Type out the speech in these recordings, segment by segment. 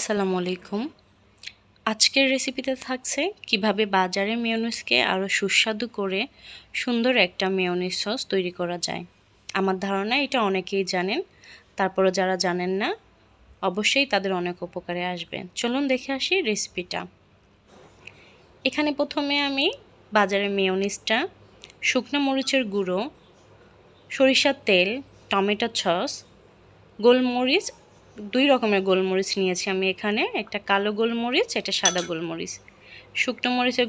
আসসালামু আলাইকুম। আজকের রেসিপিতে থাকছে কিভাবে বাজারের মেয়োনিজকে আরও সুস্বাদু করে সুন্দর একটা মেয়োনিজ সস তৈরি করা যায়। আমার ধারণা এটা অনেকেই জানেন, তারপরে যারা জানেন না অবশ্যই তাদের অনেক উপকারে আসবে। চলুন দেখে আসি রেসিপিটা। এখানে প্রথমে আমি বাজারের মেয়োনিজটা, শুকনো মরিচের গুঁড়ো, সরিষার তেল, টমেটো সস, গোলমরিচ, 2 রকমের গোলমরিচ নিয়েছি আমি এখানে, একটা কালো গোলমরিচ, একটা সাদা গোলমরিচ। শুকনো মরিচের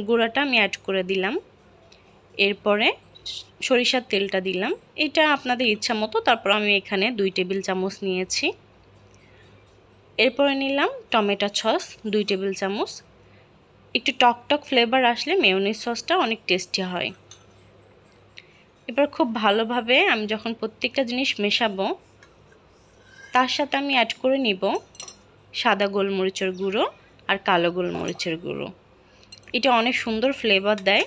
গুঁড়াটা আমি অ্যাড করে দিলাম। এরপরে সরিষার তেলটা দিলাম, এটা আপনাদের ইচ্ছা মতো। তারপর আমি এখানে 2 টেবিল চামচ নিয়েছি। এরপরে নিলাম টমেটো সস 2 টেবিল চামচ। একটু টক ফ্লেভার আসলে মেয়োনিজ সসটা অনেক টেস্টি হয়। এবার খুব ভালোভাবে আমি যখন প্রত্যেকটা জিনিস মেশাবো, তার সাথে আমি অ্যাড করে নিব সাদা গোলমরিচের গুঁড়ো আর কালো গোলমরিচের গুঁড়ো। এটা অনেক সুন্দর ফ্লেভার দেয়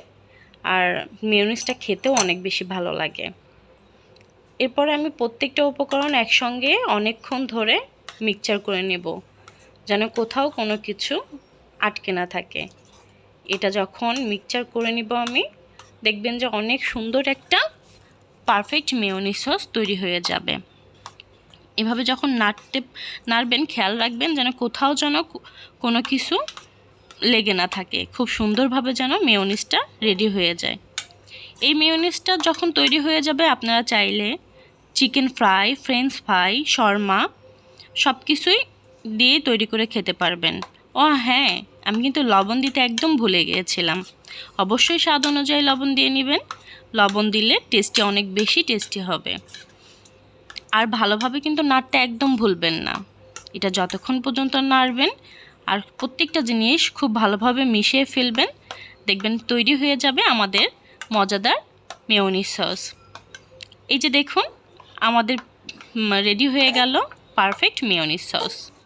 আর মেয়োনিজটা খেতেও অনেক বেশি ভালো লাগে। এরপরে আমি প্রত্যেকটা উপকরণ একসঙ্গে অনেকক্ষণ ধরে মিক্সচার করে নেব, যেন কোথাও কোনো কিছু আটকে না থাকে। এটা যখন মিক্সচার করে নিব আমি, দেখবেন যে অনেক সুন্দর একটা পারফেক্ট মেয়োনিজ সস তৈরি হয়ে যাবে। এভাবে যখন নাড়বেন খেয়াল রাখবেন যেন কোথাও যেন কোনো কিছু লেগে না থাকে। খুব সুন্দরভাবে যেন মেয়োনিজটা রেডি হয়ে যায়। এই মেয়োনিজটা যখন তৈরি হয়ে যাবে, আপনারা চাইলে chicken fry, French fry, Sharma সব কিছুই দিয়ে তৈরি করে খেতে পারবেন। ও হ্যাঁ, আমি কিন্তু লবণ দিতে একদম ভুলে গিয়েছিলাম। অবশ্যই স্বাদ অনুযায়ী লবণ দিয়ে নেবেন। লবণ দিলে টেস্টি অনেক বেশি টেস্টি হবে। আর ভালোভাবে কিন্তু নাড়তে একদম ভুলবেন না। এটা যতক্ষণ পর্যন্ত নাড়বেন আর প্রত্যেকটা জিনিস খুব ভালোভাবে মিশিয়ে ফেলবেন, দেখবেন তৈরি হয়ে যাবে আমাদের মজাদার মেয়োনিজ সস। এই যে দেখুন, আমাদের রেডি হয়ে গেল পারফেক্ট মেয়োনিজ সস।